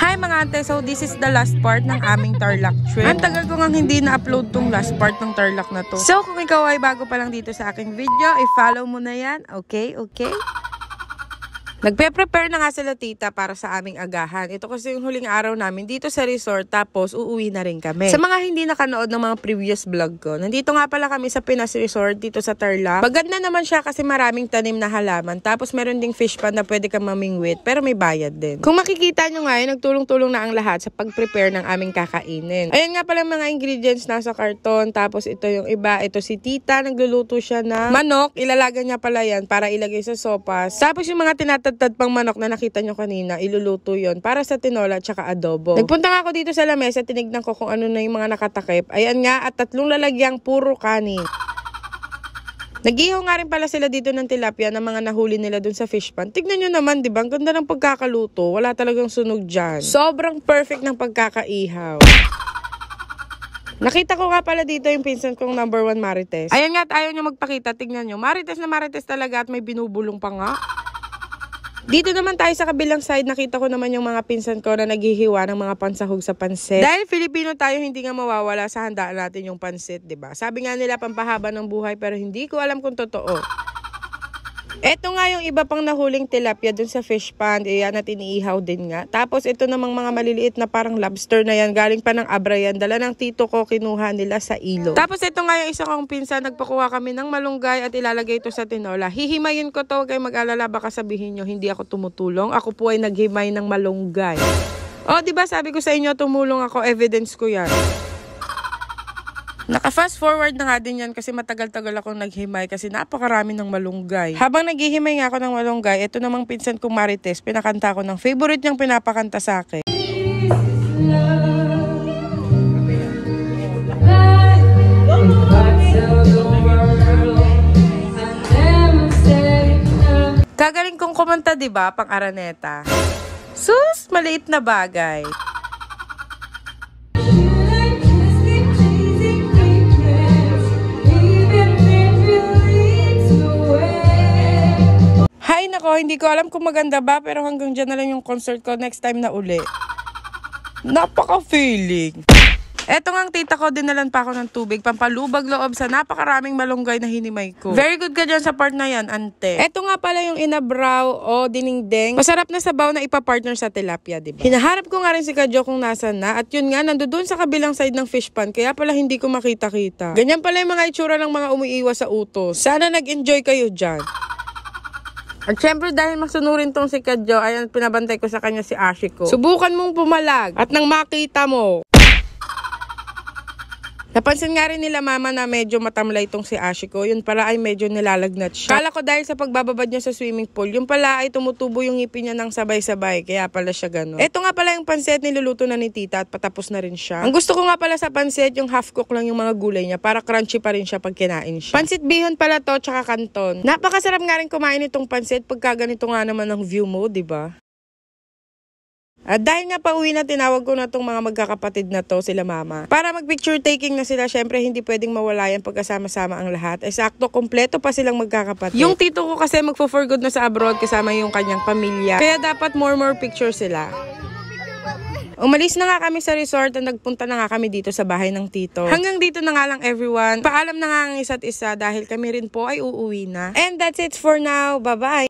Hi mga ante, so this is the last part ng aming Tarlac trip. Ang tagal ko ngang hindi na-upload tong last part ng Tarlac na to. So kung ikaw ay bago pa lang dito sa aking video, i-follow mo na yan. Okay? Nagpe-prepare na nga sila tita para sa aming agahan. Ito kasi yung huling araw namin dito sa resort, tapos uuwi na rin kami. Sa mga hindi nakanood ng mga previous vlog ko, nandito nga pala kami sa Pinas Resort dito sa Tarlac. Maganda naman siya kasi maraming tanim na halaman, tapos meron ding fish pond na pwede kang mamingwit, pero may bayad din. Kung makikita nyo nga, nagtulong-tulong na ang lahat sa pag-prepare ng aming kakainin. Ayan nga pala mga ingredients nasa karton, tapos ito yung iba. Ito si tita, nagluluto siya ng manok. Ilalaga niya pala yan para ilagay sa sopas. Tapos yung mga tinatadtad pang manok na nakita nyo kanina, iluluto yon para sa tinola at saka adobo. Nagpunta nga ako dito sa lamesa, tinignan ko kung ano na yung mga nakatakip. Ayan nga, at 3 lalagyang puro kanin. Nag-ihaw nga rin pala sila dito ng tilapia na mga nahuli nila dun sa fish pond. Tignan nyo naman, di ba? Ang ganda ng pagkakaluto. Wala talagang sunog dyan. Sobrang perfect ng pagkakaihaw. Nakita ko nga pala dito yung pinsan kong number 1 Marites. Ayan nga at ayaw nyo magpakita. Tignan nyo. Marites na Marites talaga at may binubulong pa nga. Dito naman tayo sa kabilang side, nakita ko naman yung mga pinsan ko na naghihiwa ng mga pansahog sa pansit. Dahil Filipino tayo, hindi nga mawawala sa handaan natin yung pansit, diba? Sabi nga nila pampahaba ng buhay, pero hindi ko alam kung totoo. Eto nga yung iba pang nahuling tilapia dun sa fish pond. Ayan at iniihaw din nga. Tapos ito namang mga maliliit na parang lobster na yan. Galing pa ng Abra yan. Dala ng tito ko, kinuha nila sa ilog. Tapos ito nga yung isa kong pinsan. Nagpakuha kami ng malunggay at ilalagay ito sa tinola. Hihimayin ko to. Kaya mag-alala baka sabihin nyo, hindi ako tumutulong. Ako po ay naghimay ng malunggay. O, diba sabi ko sa inyo, tumulong ako. Evidence ko yan. Naka-fast forward na nga din yan kasi matagal-tagal akong naghimay kasi napakarami ng malunggay. Habang naghihimay nga ako ng malunggay, ito namang pinsan kong Marites, pinakanta ko ng favorite niyang pinapakanta sa akin. Gagaling kong kumanta, diba, pang Araneta. Sus, maliit na bagay. Hay nako, hindi ko alam kung maganda ba, pero hanggang dyan na lang yung concert ko, next time na uli. Napaka-feeling. Eto nga ang tita ko, dinalan pa ako ng tubig, pampalubag loob sa napakaraming malunggay na hinimay ko. Very good ka dyan sa part na yan, ante. Eto nga pala yung inabraw o dinengdeng. Masarap na sabaw na ipapartner sa tilapia, diba? Hinaharap ko nga rin si Kadyo kung nasan na, at yun nga, nandoon sa kabilang side ng fish pond, kaya pala hindi ko makita-kita. Ganyan pala yung mga itsura ng mga umiiwas sa utos. Sana nag-enjoy kayo dyan. At syempre dahil masunurin tong si Kadyo, ayan pinabantay ko sa kanya si Ashiko. Subukan mong pumalag at nang makita mo. Napansin nga rin nila mama na medyo matamlay itong si Ashiko. Yun pala ay medyo nilalagnat siya. Kala ko dahil sa pagbababad niya sa swimming pool, yung pala ay tumutubo yung ngipin niya ng sabay-sabay. Kaya pala siya gano'n. Ito nga pala yung pansit niluluto na ni tita at patapos na rin siya. Ang gusto ko nga pala sa pansit, yung half cook lang yung mga gulay niya para crunchy pa rin siya pag kinain siya. Pansit bihon pala to, tsaka kanton. Napakasarap nga rin kumain itong pansit pagka ganito nga naman ang view mo, diba? At dahil nga pauwi na, tinawag ko na tong mga magkakapatid na to, sila mama. Para mag-picture taking na sila, syempre hindi pwedeng mawala yan pagkasama-sama ang lahat. Sakto, kompleto pa silang magkakapatid. Yung tito ko kasi magpo-for good na sa abroad kasama yung kanyang pamilya. Kaya dapat more pictures sila. Umalis na nga kami sa resort at nagpunta na nga kami dito sa bahay ng tito. Hanggang dito na nga lang everyone. Paalam na nga ang isa't isa dahil kami rin po ay uuwi na. And that's it for now. Bye-bye!